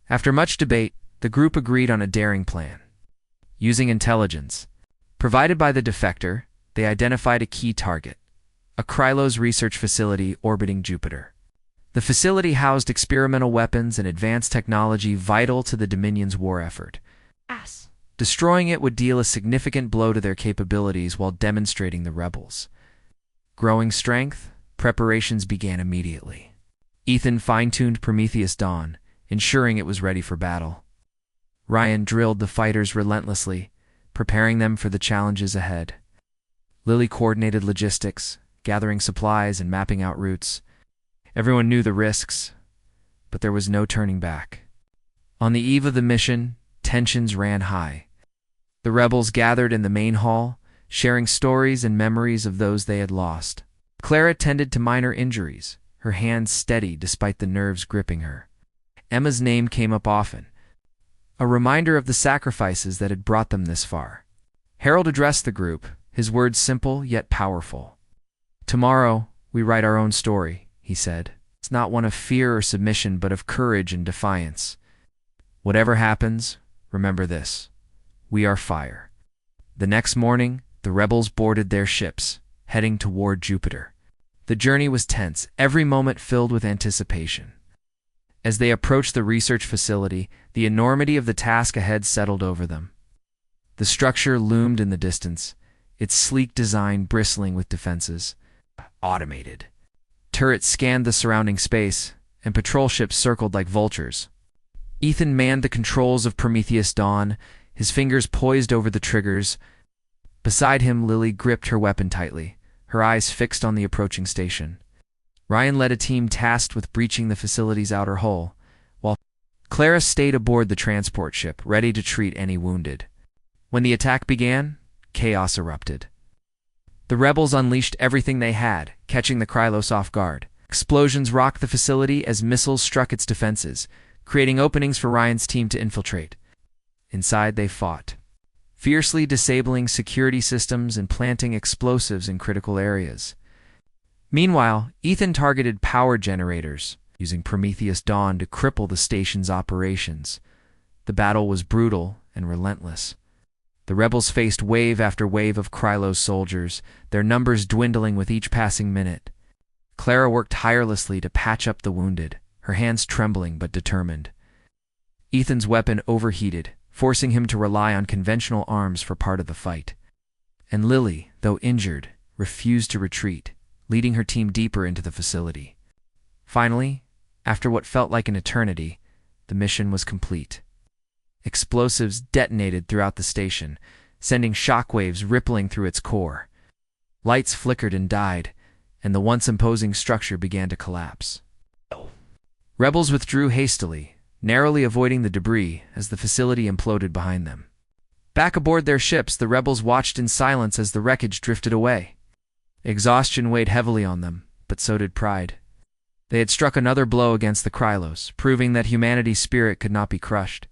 After much debate, the group agreed on a daring plan. Using intelligence provided by the defector, they identified a key target, a Krylos research facility orbiting Jupiter. The facility housed experimental weapons and advanced technology vital to the Dominion's war effort. Destroying it would deal a significant blow to their capabilities while demonstrating the rebels. Growing strength, preparations began immediately. Ethan fine-tuned Prometheus Dawn, ensuring it was ready for battle. Ryan drilled the fighters relentlessly, preparing them for the challenges ahead. Lily coordinated logistics, gathering supplies and mapping out routes. Everyone knew the risks, but there was no turning back. On the eve of the mission, tensions ran high. The rebels gathered in the main hall, sharing stories and memories of those they had lost. Clara tended to minor injuries, her hands steady despite the nerves gripping her. Emma's name came up often, a reminder of the sacrifices that had brought them this far. Harold addressed the group, his words simple yet powerful. "Tomorrow, we write our own story," he said. "It's not one of fear or submission, but of courage and defiance. Whatever happens, remember this: we are fire." The next morning, the rebels boarded their ships, heading toward Jupiter. The journey was tense, every moment filled with anticipation. As they approached the research facility, the enormity of the task ahead settled over them. The structure loomed in the distance, its sleek design bristling with defenses. Automated. Turrets scanned the surrounding space, and patrol ships circled like vultures. Ethan manned the controls of Prometheus Dawn, his fingers poised over the triggers. Beside him, Lily gripped her weapon tightly, her eyes fixed on the approaching station. Ryan led a team tasked with breaching the facility's outer hull, while Clara stayed aboard the transport ship, ready to treat any wounded. When the attack began, chaos erupted. The rebels unleashed everything they had, catching the Krylos off guard. Explosions rocked the facility as missiles struck its defenses, creating openings for Ryan's team to infiltrate. Inside, they fought, fiercely disabling security systems and planting explosives in critical areas. Meanwhile, Ethan targeted power generators, using Prometheus Dawn to cripple the station's operations. The battle was brutal and relentless. The rebels faced wave after wave of Krylos soldiers, their numbers dwindling with each passing minute. Clara worked tirelessly to patch up the wounded, her hands trembling but determined. Ethan's weapon overheated, forcing him to rely on conventional arms for part of the fight. And Lily, though injured, refused to retreat, leading her team deeper into the facility. Finally, after what felt like an eternity, the mission was complete. Explosives detonated throughout the station, sending shockwaves rippling through its core. Lights flickered and died, and the once imposing structure began to collapse. Rebels withdrew hastily, narrowly avoiding the debris as the facility imploded behind them. Back aboard their ships, the rebels watched in silence as the wreckage drifted away. Exhaustion weighed heavily on them, but so did pride. They had struck another blow against the Krylos, proving that humanity's spirit could not be crushed.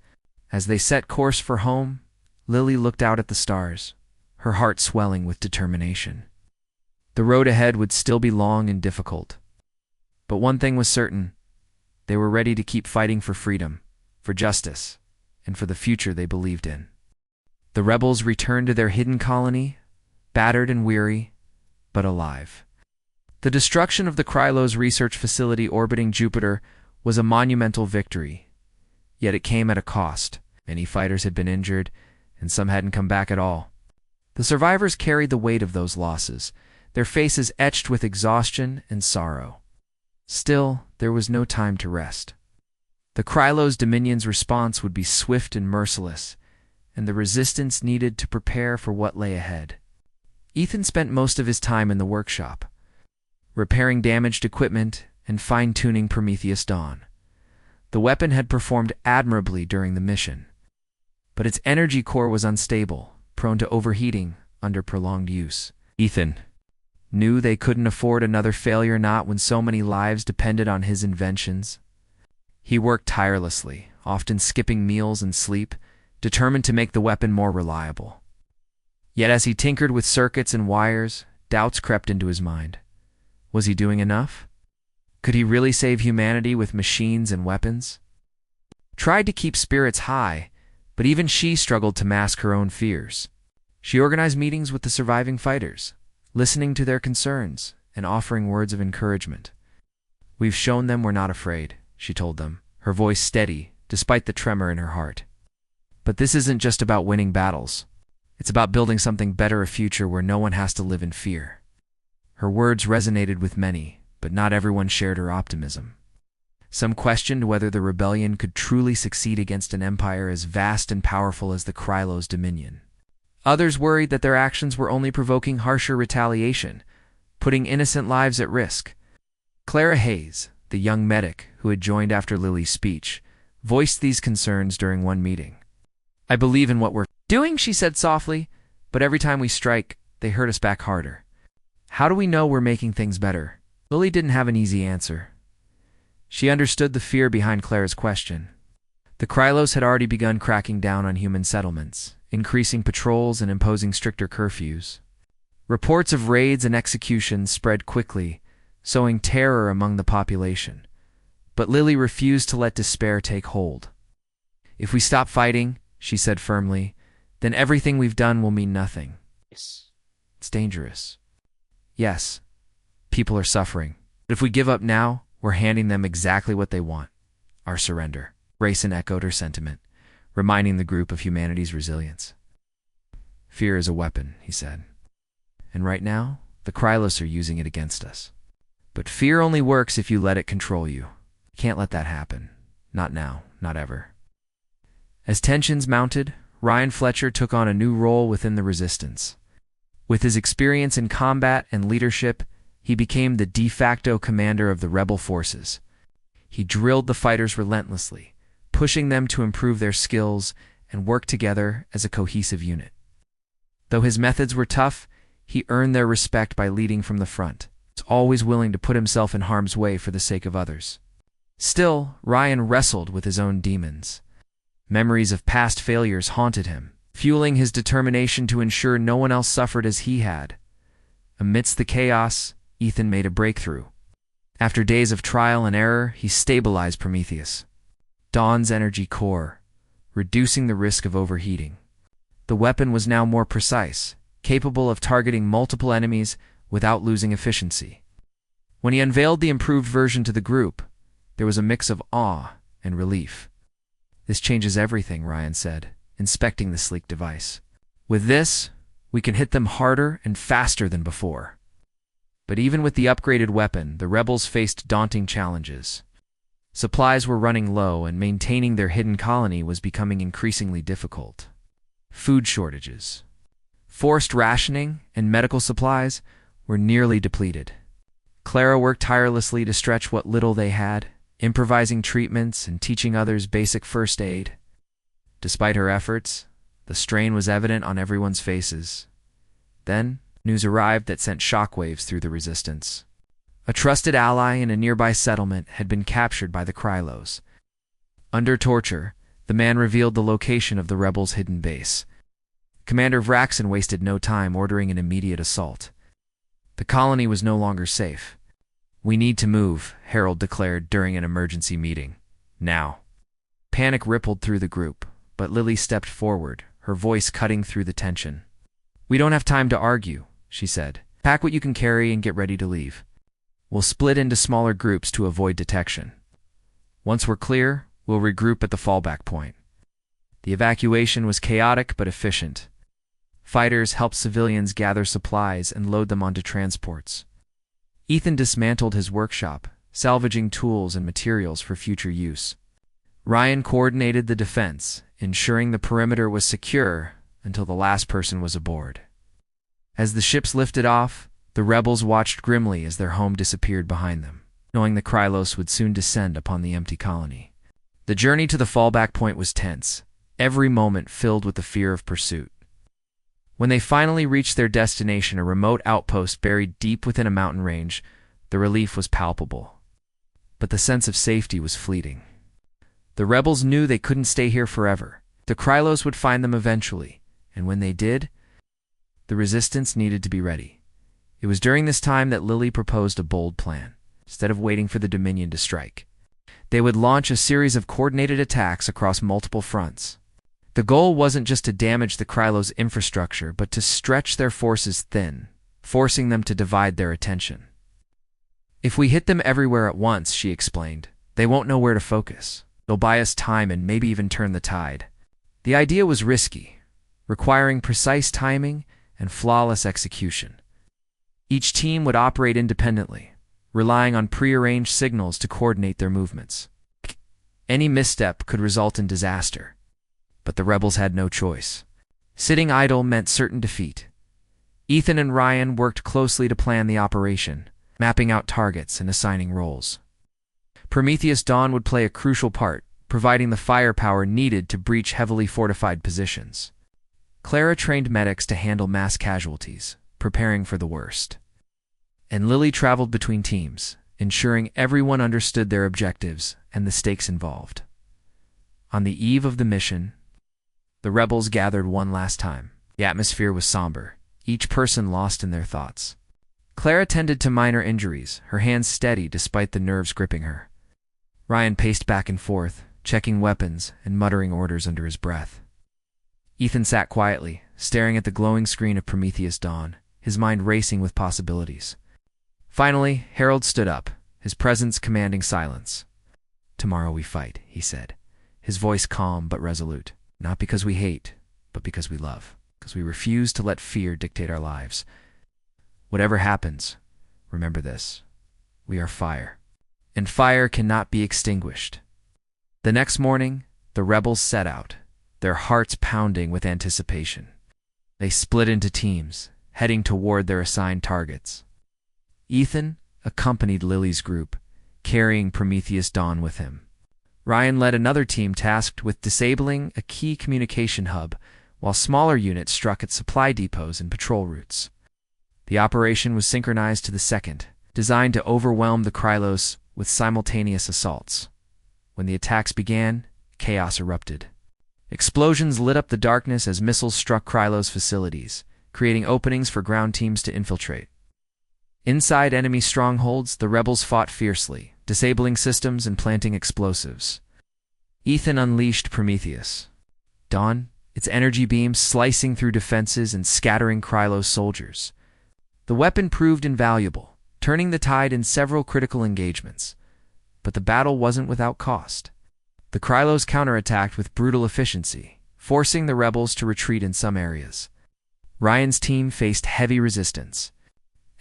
As they set course for home, Lily looked out at the stars, her heart swelling with determination. The road ahead would still be long and difficult. But one thing was certain: they were ready to keep fighting for freedom, for justice, and for the future they believed in. The rebels returned to their hidden colony, battered and weary, but alive. The destruction of the Krylos research facility orbiting Jupiter was a monumental victory, yet it came at a cost. Many fighters had been injured, and some hadn't come back at all. The survivors carried the weight of those losses, their faces etched with exhaustion and sorrow. Still, there was no time to rest. The Krylos Dominion's response would be swift and merciless, and the resistance needed to prepare for what lay ahead. Ethan spent most of his time in the workshop, repairing damaged equipment and fine-tuning Prometheus Dawn. The weapon had performed admirably during the mission, but its energy core was unstable, prone to overheating under prolonged use. Ethan knew they couldn't afford another failure, not when so many lives depended on his inventions. He worked tirelessly, often skipping meals and sleep, determined to make the weapon more reliable. Yet as he tinkered with circuits and wires, doubts crept into his mind. Was he doing enough? Could he really save humanity with machines and weapons? Tried to keep spirits high, but even she struggled to mask her own fears. She organized meetings with the surviving fighters, listening to their concerns and offering words of encouragement. "We've shown them we're not afraid," she told them, her voice steady despite the tremor in her heart. "But this isn't just about winning battles. It's about building something better, a future where no one has to live in fear." Her words resonated with many, but not everyone shared her optimism. Some questioned whether the rebellion could truly succeed against an empire as vast and powerful as the Krylos Dominion. Others worried that their actions were only provoking harsher retaliation, putting innocent lives at risk. Clara Hayes, the young medic who had joined after Lily's speech, voiced these concerns during one meeting. "I believe in what we're doing," she said softly, "but every time we strike, they hurt us back harder. How do we know we're making things better?" Lily didn't have an easy answer. She understood the fear behind Clara's question. The Krylos had already begun cracking down on human settlements, increasing patrols and imposing stricter curfews. Reports of raids and executions spread quickly, sowing terror among the population. But Lily refused to let despair take hold. "If we stop fighting," she said firmly, "then everything we've done will mean nothing. It's dangerous. Yes, people are suffering. But if we give up now, we're handing them exactly what they want, our surrender." Grayson echoed her sentiment, reminding the group of humanity's resilience. "Fear is a weapon," he said. "And right now, the Krylos are using it against us. But fear only works if you let it control you. Can't let that happen. Not now, not ever." As tensions mounted, Ryan Fletcher took on a new role within the resistance. With his experience in combat and leadership, he became the de facto commander of the rebel forces. He drilled the fighters relentlessly, pushing them to improve their skills and work together as a cohesive unit. Though his methods were tough, he earned their respect by leading from the front. He was always willing to put himself in harm's way for the sake of others. Still, Ryan wrestled with his own demons. Memories of past failures haunted him, fueling his determination to ensure no one else suffered as he had. Amidst the chaos, Ethan made a breakthrough. After days of trial and error, he stabilized Prometheus, Dawn's energy core, reducing the risk of overheating. The weapon was now more precise, capable of targeting multiple enemies without losing efficiency. When he unveiled the improved version to the group, there was a mix of awe and relief. "This changes everything," Ryan said, inspecting the sleek device. "With this, we can hit them harder and faster than before." But even with the upgraded weapon, the rebels faced daunting challenges. Supplies were running low, and maintaining their hidden colony was becoming increasingly difficult. Food shortages, forced rationing, and medical supplies were nearly depleted. Clara worked tirelessly to stretch what little they had, improvising treatments and teaching others basic first aid. Despite her efforts, the strain was evident on everyone's faces. Then, news arrived that sent shockwaves through the resistance. A trusted ally in a nearby settlement had been captured by the Krylos. Under torture, the man revealed the location of the rebels' hidden base. Commander Vraxen wasted no time ordering an immediate assault. The colony was no longer safe. "We need to move," Harold declared during an emergency meeting. "Now." Panic rippled through the group, but Lily stepped forward, her voice cutting through the tension. "We don't have time to argue," she said. "Pack what you can carry and get ready to leave." We'll split into smaller groups to avoid detection. Once we're clear, we'll regroup at the fallback point. The evacuation was chaotic but efficient. Fighters helped civilians gather supplies and load them onto transports. Ethan dismantled his workshop, salvaging tools and materials for future use. Ryan coordinated the defense, ensuring the perimeter was secure until the last person was aboard. As the ships lifted off, the rebels watched grimly as their home disappeared behind them, knowing the Krylos would soon descend upon the empty colony. The journey to the fallback point was tense, every moment filled with the fear of pursuit. When they finally reached their destination, a remote outpost buried deep within a mountain range, the relief was palpable. But the sense of safety was fleeting. The rebels knew they couldn't stay here forever. The Krylos would find them eventually, and when they did, the resistance needed to be ready. It was during this time that Lily proposed a bold plan. Instead of waiting for the Dominion to strike, they would launch a series of coordinated attacks across multiple fronts. The goal wasn't just to damage the Krylos' infrastructure, but to stretch their forces thin, forcing them to divide their attention. If we hit them everywhere at once, she explained, they won't know where to focus. They'll buy us time and maybe even turn the tide. The idea was risky, requiring precise timing and flawless execution. Each team would operate independently, relying on prearranged signals to coordinate their movements. Any misstep could result in disaster, but the rebels had no choice. Sitting idle meant certain defeat. Ethan and Ryan worked closely to plan the operation, mapping out targets and assigning roles. Prometheus Dawn would play a crucial part, providing the firepower needed to breach heavily fortified positions. Clara trained medics to handle mass casualties, preparing for the worst. And Lily traveled between teams, ensuring everyone understood their objectives and the stakes involved. On the eve of the mission, the rebels gathered one last time. The atmosphere was somber, each person lost in their thoughts. Clara tended to minor injuries, her hands steady despite the nerves gripping her. Ryan paced back and forth, checking weapons and muttering orders under his breath. Ethan sat quietly, staring at the glowing screen of Prometheus Dawn, his mind racing with possibilities. Finally, Harold stood up, his presence commanding silence. "Tomorrow we fight," he said, his voice calm but resolute. "Not because we hate, but because we love, because we refuse to let fear dictate our lives. Whatever happens, remember this. We are fire, and fire cannot be extinguished." The next morning, the rebels set out, their hearts pounding with anticipation. They split into teams, heading toward their assigned targets. Ethan accompanied Lily's group, carrying Prometheus Dawn with him. Ryan led another team tasked with disabling a key communication hub, while smaller units struck at supply depots and patrol routes. The operation was synchronized to the second, designed to overwhelm the Krylos with simultaneous assaults. When the attacks began, chaos erupted. Explosions lit up the darkness as missiles struck Krylos facilities, creating openings for ground teams to infiltrate. Inside enemy strongholds, the rebels fought fiercely, disabling systems and planting explosives. Ethan unleashed Prometheus Dawn, its energy beams slicing through defenses and scattering Krylos soldiers. The weapon proved invaluable, turning the tide in several critical engagements. But the battle wasn't without cost. The Krylos counterattacked with brutal efficiency, forcing the rebels to retreat in some areas. Ryan's team faced heavy resistance.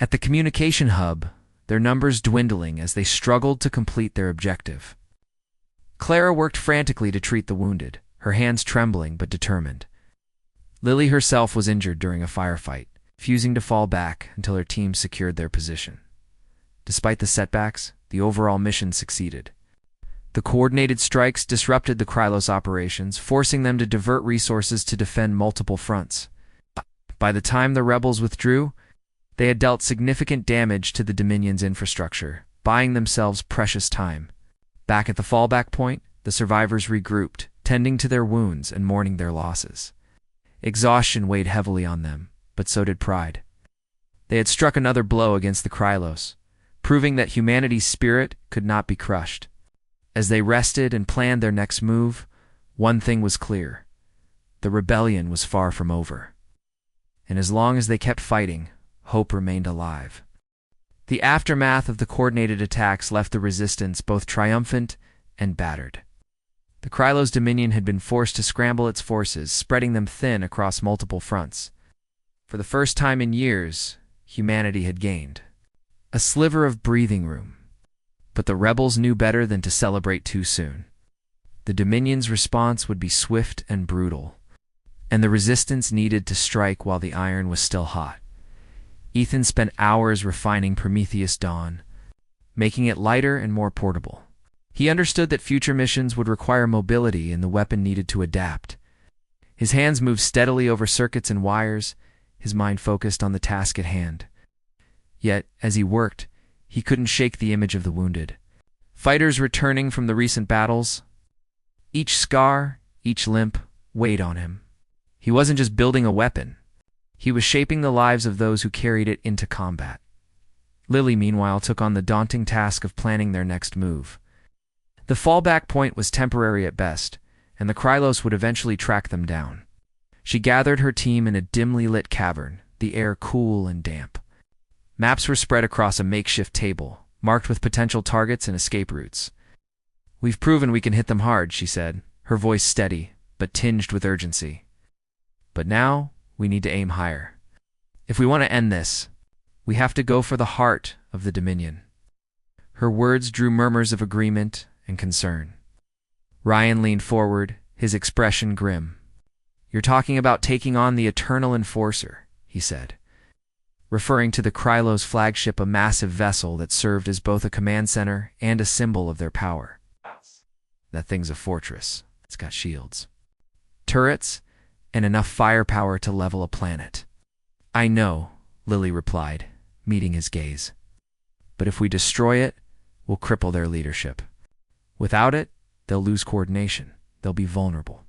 At the communication hub, their numbers dwindling as they struggled to complete their objective. Clara worked frantically to treat the wounded, her hands trembling but determined. Lily herself was injured during a firefight, refusing to fall back until her team secured their position. Despite the setbacks, the overall mission succeeded. The coordinated strikes disrupted the Krylos operations, forcing them to divert resources to defend multiple fronts. By the time the rebels withdrew, they had dealt significant damage to the Dominion's infrastructure, buying themselves precious time. Back at the fallback point, the survivors regrouped, tending to their wounds and mourning their losses. Exhaustion weighed heavily on them, but so did pride. They had struck another blow against the Krylos, proving that humanity's spirit could not be crushed. As they rested and planned their next move, one thing was clear. The rebellion was far from over. And as long as they kept fighting, hope remained alive. The aftermath of the coordinated attacks left the resistance both triumphant and battered. The Krylos Dominion had been forced to scramble its forces, spreading them thin across multiple fronts. For the first time in years, humanity had gained a sliver of breathing room. But the rebels knew better than to celebrate too soon. The Dominion's response would be swift and brutal, and the resistance needed to strike while the iron was still hot. Ethan spent hours refining Prometheus Dawn, making it lighter and more portable. He understood that future missions would require mobility and the weapon needed to adapt. His hands moved steadily over circuits and wires, his mind focused on the task at hand. Yet, as he worked, he couldn't shake the image of the wounded. Fighters returning from the recent battles. Each scar, each limp, weighed on him. He wasn't just building a weapon. He was shaping the lives of those who carried it into combat. Lily, meanwhile, took on the daunting task of planning their next move. The fallback point was temporary at best, and the Krylos would eventually track them down. She gathered her team in a dimly lit cavern, the air cool and damp. Maps were spread across a makeshift table, marked with potential targets and escape routes. "We've proven we can hit them hard," she said, her voice steady, but tinged with urgency. "But now, we need to aim higher. If we want to end this, we have to go for the heart of the Dominion." Her words drew murmurs of agreement and concern. Ryan leaned forward, his expression grim. "You're talking about taking on the Eternal Enforcer," he said, referring to the Krylos flagship, a massive vessel that served as both a command center and a symbol of their power. "That thing's a fortress. It's got shields, turrets, and enough firepower to level a planet." "I know," Lily replied, meeting his gaze. "But if we destroy it, we'll cripple their leadership. Without it, they'll lose coordination. They'll be vulnerable."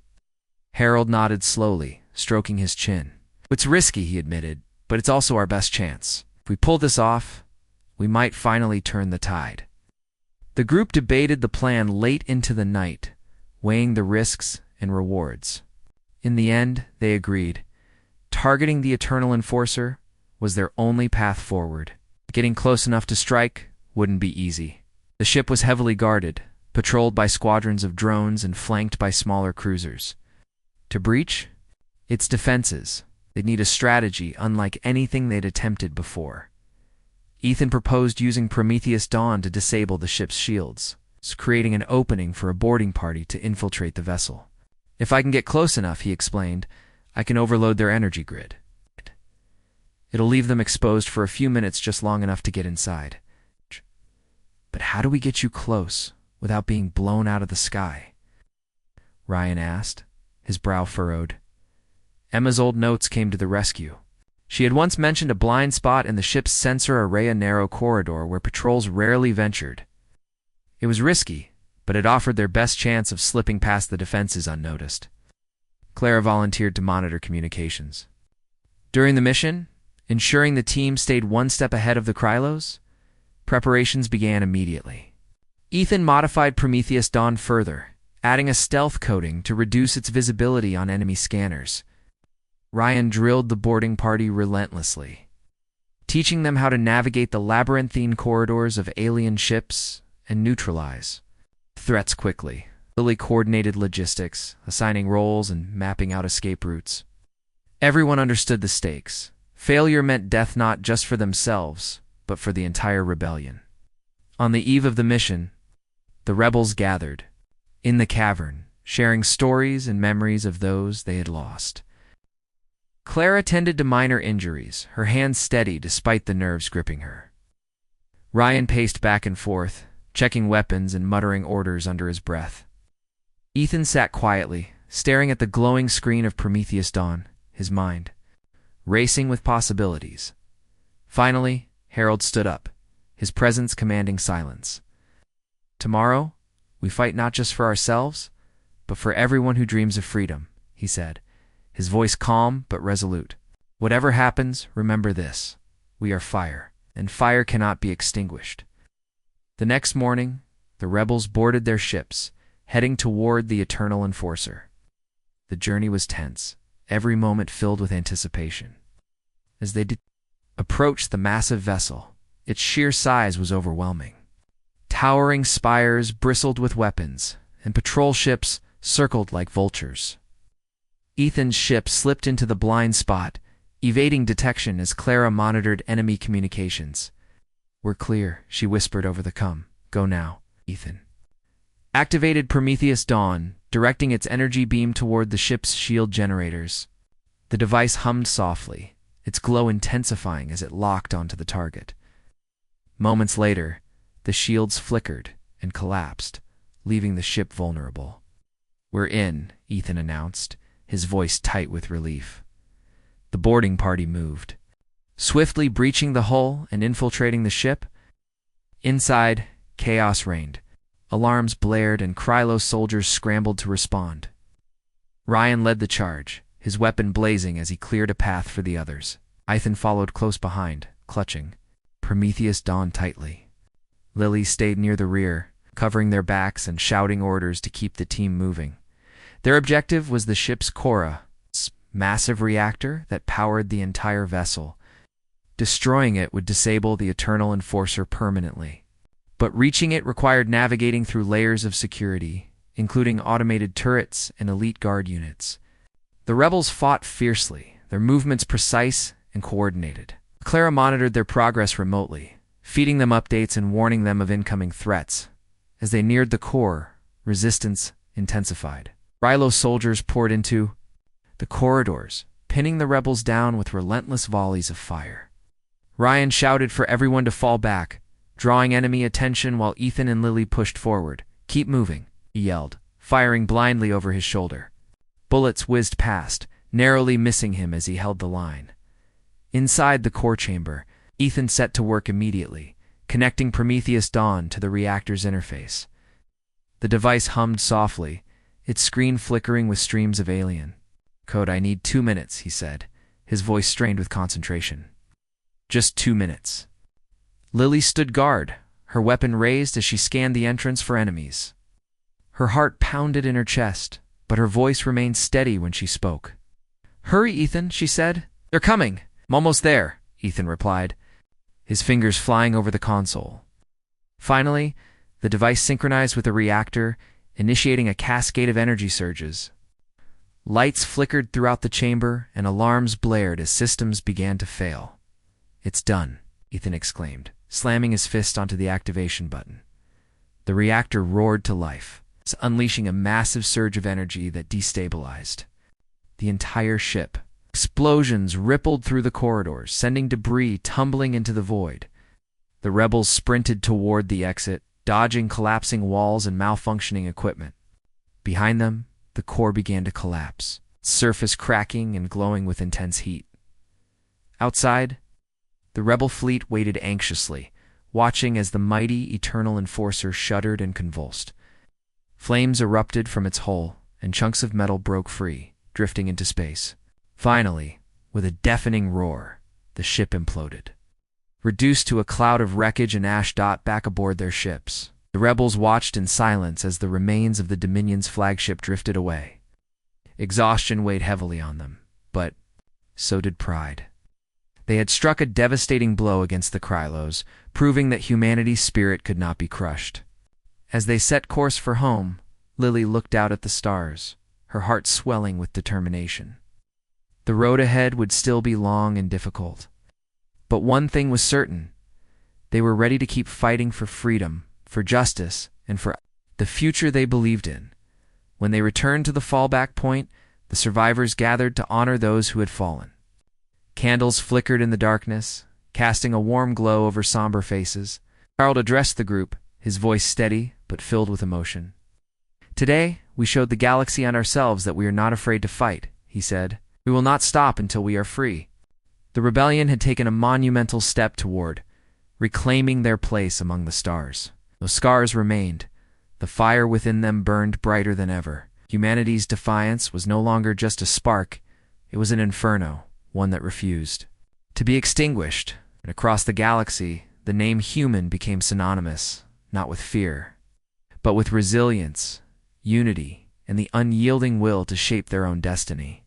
Harold nodded slowly, stroking his chin. "It's risky," he admitted, "but it's also our best chance. If we pull this off, we might finally turn the tide." The group debated the plan late into the night, weighing the risks and rewards. In the end, they agreed. Targeting the Eternal Enforcer was their only path forward. Getting close enough to strike wouldn't be easy. The ship was heavily guarded, patrolled by squadrons of drones and flanked by smaller cruisers. To breach its defenses, they'd need a strategy unlike anything they'd attempted before. Ethan proposed using Prometheus Dawn to disable the ship's shields, creating an opening for a boarding party to infiltrate the vessel. "If I can get close enough," he explained, "I can overload their energy grid. It'll leave them exposed for a few minutes, just long enough to get inside." "But how do we get you close without being blown out of the sky?" Ryan asked, his brow furrowed. Emma's old notes came to the rescue. She had once mentioned a blind spot in the ship's sensor array, a narrow corridor where patrols rarely ventured. It was risky, but it offered their best chance of slipping past the defenses unnoticed. Clara volunteered to monitor communications. During the mission, ensuring the team stayed one step ahead of the Krylos, preparations began immediately. Ethan modified Prometheus Dawn further, adding a stealth coating to reduce its visibility on enemy scanners. Ryan drilled the boarding party relentlessly, teaching them how to navigate the labyrinthine corridors of alien ships and neutralize threats quickly. Lily coordinated logistics, assigning roles and mapping out escape routes. Everyone understood the stakes. Failure meant death not just for themselves, but for the entire rebellion. On the eve of the mission, the rebels gathered in the cavern, sharing stories and memories of those they had lost. Clara tended to minor injuries, her hands steady despite the nerves gripping her. Ryan paced back and forth, checking weapons and muttering orders under his breath. Ethan sat quietly, staring at the glowing screen of Prometheus Dawn, his mind racing with possibilities. Finally, Harold stood up, his presence commanding silence. "Tomorrow, we fight not just for ourselves, but for everyone who dreams of freedom," he said, his voice calm but resolute. "Whatever happens, remember this. We are fire, and fire cannot be extinguished." The next morning, the rebels boarded their ships, heading toward the Eternal Enforcer. The journey was tense, every moment filled with anticipation. As they approached the massive vessel, Its sheer size was overwhelming. Towering spires bristled with weapons, and patrol ships circled like vultures. Ethan's ship slipped into the blind spot, evading detection as Clara monitored enemy communications. "We're clear," she whispered over the com. "Go now, Ethan." Activated Prometheus Dawn, directing its energy beam toward the ship's shield generators. The device hummed softly, its glow intensifying as it locked onto the target. Moments later, the shields flickered and collapsed, leaving the ship vulnerable. "We're in," Ethan announced, his voice tight with relief. The boarding party moved, swiftly breaching the hull and infiltrating the ship. Inside, chaos reigned. Alarms blared and Krylos soldiers scrambled to respond. Ryan led the charge, his weapon blazing as he cleared a path for the others. Ethan followed close behind, clutching Prometheus Dawn tightly. Lily stayed near the rear, covering their backs and shouting orders to keep the team moving. Their objective was the ship's Cora, massive reactor that powered the entire vessel. Destroying it would disable the Eternal Enforcer permanently. But reaching it required navigating through layers of security, including automated turrets and elite guard units. The rebels fought fiercely, their movements precise and coordinated. Clara monitored their progress remotely, feeding them updates and warning them of incoming threats. As they neared the core, resistance intensified. Rylo soldiers poured into the corridors, pinning the rebels down with relentless volleys of fire. Ryan shouted for everyone to fall back, drawing enemy attention while Ethan and Lily pushed forward. "Keep moving," he yelled, firing blindly over his shoulder. Bullets whizzed past, narrowly missing him as he held the line. Inside the core chamber, Ethan set to work immediately, connecting Prometheus Dawn to the reactor's interface. The device hummed softly, its screen flickering with streams of alien. "Code, I need 2 minutes," he said, his voice strained with concentration. "Just 2 minutes." Lily stood guard, her weapon raised as she scanned the entrance for enemies. Her heart pounded in her chest, but her voice remained steady when she spoke. "Hurry, Ethan," she said. "They're coming." "I'm almost there," Ethan replied, his fingers flying over the console. Finally, the device synchronized with the reactor, initiating a cascade of energy surges. Lights flickered throughout the chamber, and alarms blared as systems began to fail. "It's done," Ethan exclaimed, slamming his fist onto the activation button. The reactor roared to life, unleashing a massive surge of energy that destabilized the entire ship. Explosions rippled through the corridors, sending debris tumbling into the void. The rebels sprinted toward the exit, dodging collapsing walls and malfunctioning equipment. Behind them, the core began to collapse, its surface cracking and glowing with intense heat. Outside, the rebel fleet waited anxiously, watching as the mighty Eternal Enforcer shuddered and convulsed. Flames erupted from its hull, and chunks of metal broke free, drifting into space. Finally, with a deafening roar, the ship imploded. Reduced to a cloud of wreckage and ash back aboard their ships, the rebels watched in silence as the remains of the Dominion's flagship drifted away. Exhaustion weighed heavily on them, but so did pride. They had struck a devastating blow against the Krylos, proving that humanity's spirit could not be crushed. As they set course for home, Lily looked out at the stars, her heart swelling with determination. The road ahead would still be long and difficult. But one thing was certain. They were ready to keep fighting for freedom, for justice, and for the future they believed in. When they returned to the fallback point, the survivors gathered to honor those who had fallen. Candles flickered in the darkness, casting a warm glow over somber faces. Harold addressed the group, his voice steady but filled with emotion. "Today, we showed the galaxy and ourselves that we are not afraid to fight," he said. "We will not stop until we are free." The rebellion had taken a monumental step toward reclaiming their place among the stars. Though scars remained, the fire within them burned brighter than ever. Humanity's defiance was no longer just a spark, it was an inferno, one that refused to be extinguished. And across the galaxy, the name human became synonymous, not with fear, but with resilience, unity, and the unyielding will to shape their own destiny.